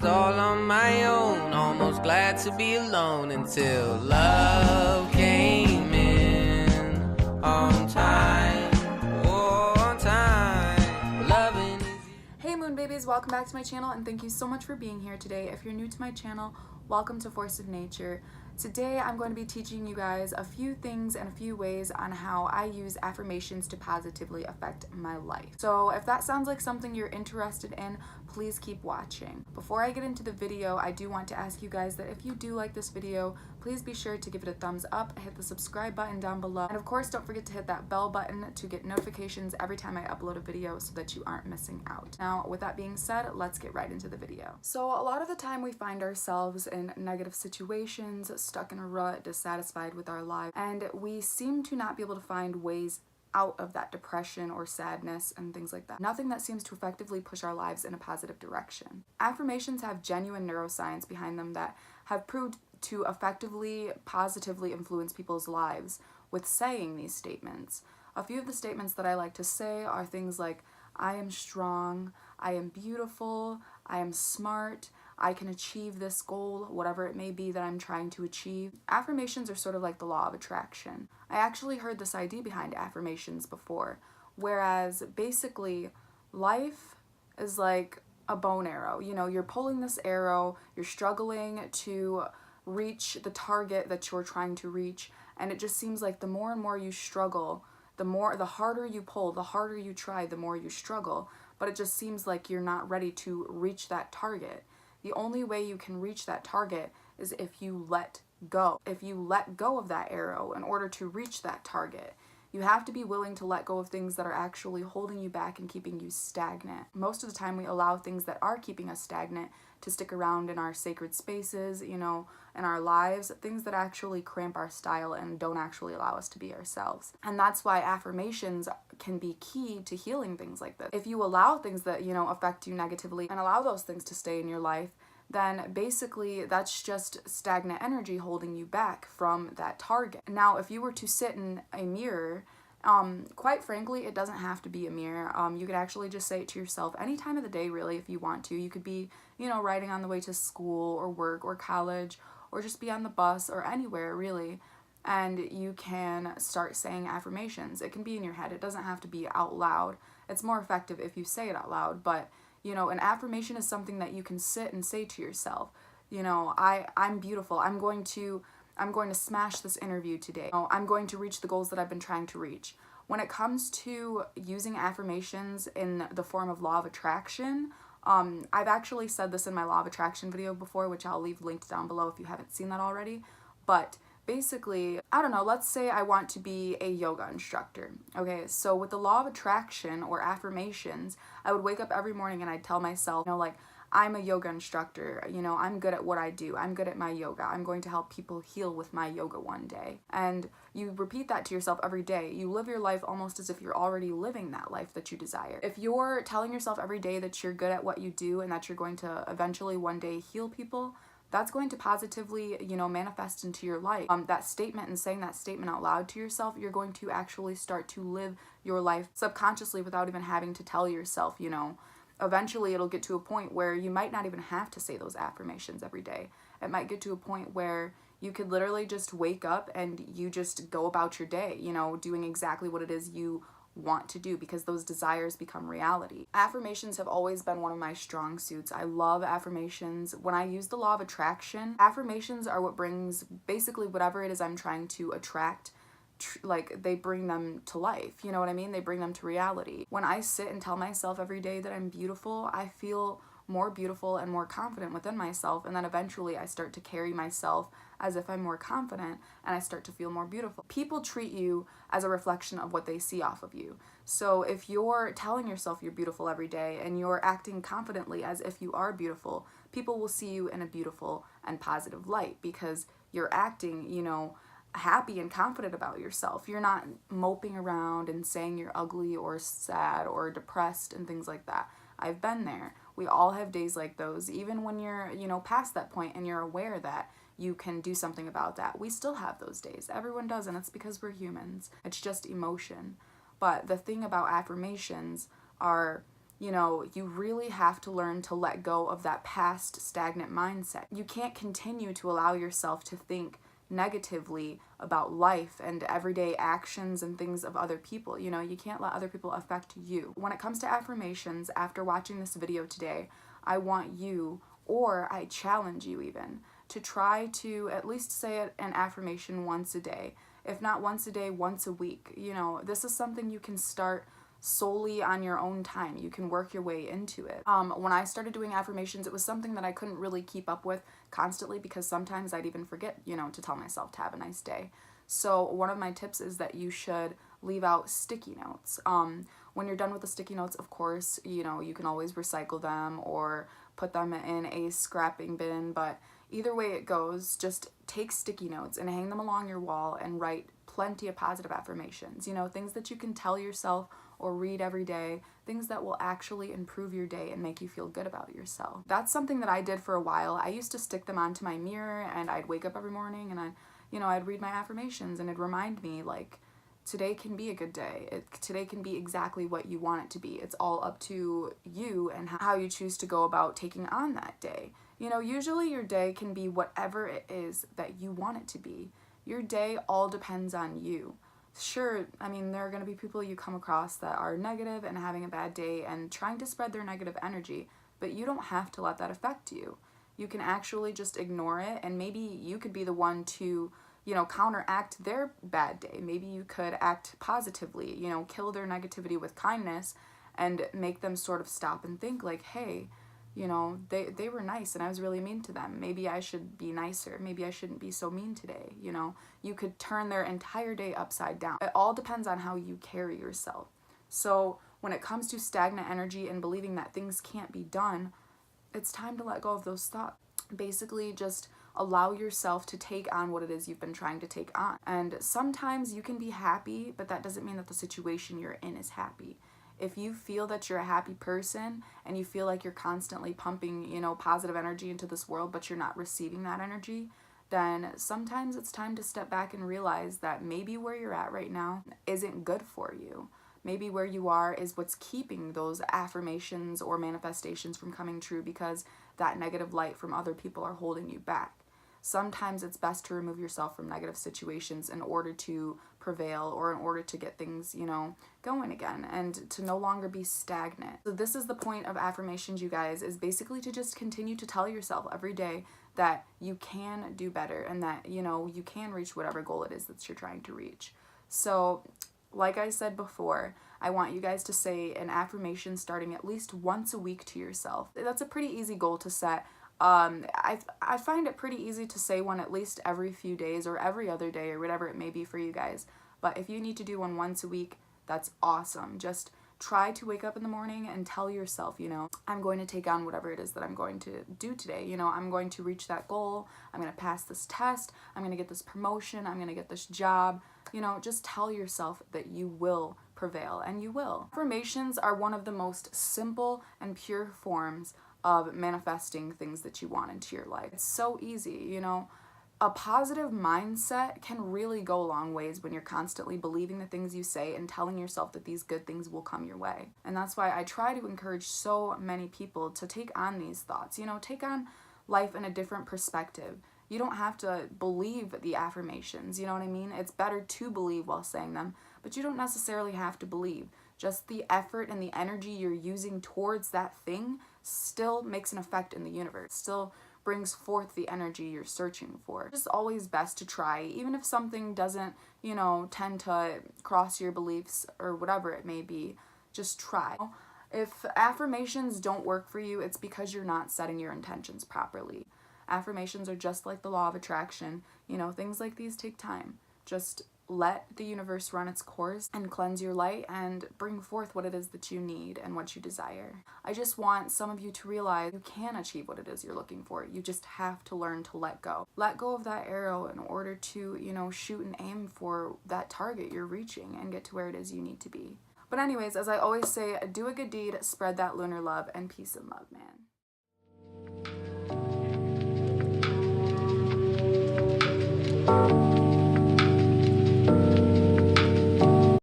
All on my own, almost glad to be alone until love came in on time, oh, on time. Loving is Hey Moon Babies, welcome back to my channel and thank you so much for being here today. If you're new to my channel, welcome to Force of Nature. Today I'm going to be teaching you guys a few things and a few ways on how I use affirmations to positively affect my life. So if that sounds like something you're interested in, please keep watching. Before I get into the video, I do want to ask you guys that if you do like this video, please be sure to give it a thumbs up, hit the subscribe button down below, and of course don't forget to hit that bell button to get notifications every time I upload a video so that you aren't missing out. Now with that being said, let's get right into the video. So a lot of the time we find ourselves in negative situations, stuck in a rut, dissatisfied with our life, and we seem to not be able to find ways out of that depression or sadness and things like that. Nothing that seems to effectively push our lives in a positive direction. Affirmations have genuine neuroscience behind them that have proved to effectively, positively influence people's lives with saying these statements. A few of the statements that I like to say are things like, I am strong, I am beautiful, I am smart, I can achieve this goal, whatever it may be that I'm trying to achieve. Affirmations are sort of like the law of attraction. I actually heard this idea behind affirmations before, whereas basically life is like a bow and arrow. You know, you're pulling this arrow, you're struggling to reach the target that you're trying to reach, and it just seems like the more and more you struggle, the harder you pull, the harder you try, the more you struggle, but it just seems like you're not ready to reach that target. The only way you can reach that target is if you let go. If you let go of that arrow in order to reach that target. You have to be willing to let go of things that are actually holding you back and keeping you stagnant. Most of the time we allow things that are keeping us stagnant to stick around in our sacred spaces, you know, in our lives, things that actually cramp our style and don't actually allow us to be ourselves. And that's why affirmations can be key to healing things like this. If you allow things that, you know, affect you negatively and allow those things to stay in your life, then basically that's just stagnant energy holding you back from that target. Now, if you were to sit in a mirror, quite frankly, it doesn't have to be a mirror. You could actually just say it to yourself any time of the day, really, if you want to. You could be, you know, riding on the way to school or work or college, or just be on the bus or anywhere, really. And you can start saying affirmations. It can be in your head. It doesn't have to be out loud. It's more effective if you say it out loud, but you know, an affirmation is something that you can sit and say to yourself. You know, I'm beautiful. I'm going to smash this interview today. I'm going to reach the goals that I've been trying to reach. When it comes to using affirmations in the form of law of attraction, I've actually said this in my law of attraction video before, which I'll leave linked down below if you haven't seen that already. But basically, I don't know, let's say I want to be a yoga instructor. Okay, so with the law of attraction or affirmations, I would wake up every morning and I'd tell myself, you know, like, I'm a yoga instructor, you know, I'm good at what I do, I'm good at my yoga, I'm going to help people heal with my yoga one day. And you repeat that to yourself every day. You live your life almost as if you're already living that life that you desire. If you're telling yourself every day that you're good at what you do and that you're going to eventually one day heal people, that's going to positively, you know, manifest into your life. That statement and saying that statement out loud to yourself, you're going to actually start to live your life subconsciously without even having to tell yourself, you know. Eventually it'll get to a point where you might not even have to say those affirmations every day. It might get to a point where you could literally just wake up and you just go about your day, you know, doing exactly what it is you want to do because those desires become reality. Affirmations have always been one of my strong suits. I love affirmations. When I use the law of attraction, affirmations are what brings basically whatever it is I'm trying to attract, like they bring them to life, you know what I mean? They bring them to reality. When I sit and tell myself every day that I'm beautiful, I feel more beautiful and more confident within myself, and then eventually I start to carry myself as if I'm more confident and I start to feel more beautiful. People treat you as a reflection of what they see off of you. So if you're telling yourself you're beautiful every day and you're acting confidently as if you are beautiful, people will see you in a beautiful and positive light because you're acting, you know, happy and confident about yourself. You're not moping around and saying you're ugly or sad or depressed and things like that. I've been there. We all have days like those, even when you're, you know, past that point and you're aware that you can do something about that. We still have those days. Everyone does, and it's because we're humans. It's just emotion. But the thing about affirmations are You know, you really have to learn to let go of that past stagnant mindset. You can't continue to allow yourself to think negatively about life and everyday actions and things of other people. You know, you can't let other people affect you. When it comes to affirmations, after watching this video today, I want you, or I challenge you even, to try to at least say an affirmation once a day. If not once a day, once a week. You know, this is something you can start solely on your own time. You can work your way into it. When I started doing affirmations, it was something that I couldn't really keep up with constantly because sometimes I'd even forget, you know, to tell myself to have a nice day. So one of my tips is that you should leave out sticky notes. When you're done with the sticky notes, of course, you know, you can always recycle them or put them in a scrapping bin, but either way it goes, just take sticky notes and hang them along your wall and write plenty of positive affirmations. You know, things that you can tell yourself or read every day, things that will actually improve your day and make you feel good about yourself. That's something that I did for a while. I used to stick them onto my mirror, and I'd wake up every morning and I'd read my affirmations, and it'd remind me, like, today can be a good day. Today can be exactly what you want it to be. It's all up to you and how you choose to go about taking on that day. You know, usually your day can be whatever it is that you want it to be. Your day all depends on you. Sure, I mean, there are going to be people you come across that are negative and having a bad day and trying to spread their negative energy, but you don't have to let that affect you. You can actually just ignore it, and maybe you could be the one to, you know, counteract their bad day. Maybe you could act positively, you know, kill their negativity with kindness and make them sort of stop and think like, hey, you know, they were nice and I was really mean to them. Maybe I should be nicer. Maybe I shouldn't be so mean today. You know, you could turn their entire day upside down. It all depends on how you carry yourself. So when it comes to stagnant energy and believing that things can't be done, it's time to let go of those thoughts. Basically, just allow yourself to take on what it is you've been trying to take on. And sometimes you can be happy, but that doesn't mean that the situation you're in is happy. If you feel that you're a happy person and you feel like you're constantly pumping, you know, positive energy into this world, but you're not receiving that energy, then sometimes it's time to step back and realize that maybe where you're at right now isn't good for you. Maybe where you are is what's keeping those affirmations or manifestations from coming true, because that negative light from other people are holding you back. Sometimes it's best to remove yourself from negative situations in order to prevail, or in order to get things, you know, going again and to no longer be stagnant. So this is the point of affirmations, you guys, is basically to just continue to tell yourself every day that you can do better and that, you know, you can reach whatever goal it is that you're trying to reach. So like I said before, I want you guys to say an affirmation starting at least once a week to yourself. That's a pretty easy goal to set. I find it pretty easy to say one at least every few days or every other day or whatever it may be for you guys. But if you need to do one once a week, that's awesome. Just try to wake up in the morning and tell yourself, you know, I'm going to take on whatever it is that I'm going to do today. You know, I'm going to reach that goal. I'm going to pass this test. I'm going to get this promotion. I'm going to get this job. You know, just tell yourself that you will prevail, and you will. Affirmations are one of the most simple and pure forms of manifesting things that you want into your life. It's so easy, you know. A positive mindset can really go a long ways when you're constantly believing the things you say and telling yourself that these good things will come your way. And that's why I try to encourage so many people to take on these thoughts, you know, take on life in a different perspective. You don't have to believe the affirmations, you know what I mean? It's better to believe while saying them, but you don't necessarily have to believe. Just the effort and the energy you're using towards that thing still makes an effect in the universe, still brings forth the energy you're searching for. It's just always best to try, even if something doesn't, you know, tend to cross your beliefs or whatever it may be, just try. If affirmations don't work for you, it's because you're not setting your intentions properly. Affirmations are just like the law of attraction. You know, things like these take time. Just let the universe run its course and cleanse your light and bring forth what it is that you need and what you desire. I just want some of you to realize you can achieve what it is you're looking for. You just have to learn to let go. Let go of that arrow in order to, you know, shoot and aim for that target you're reaching and get to where it is you need to be. But anyways, as I always say, do a good deed, spread that lunar love, and peace and love, man.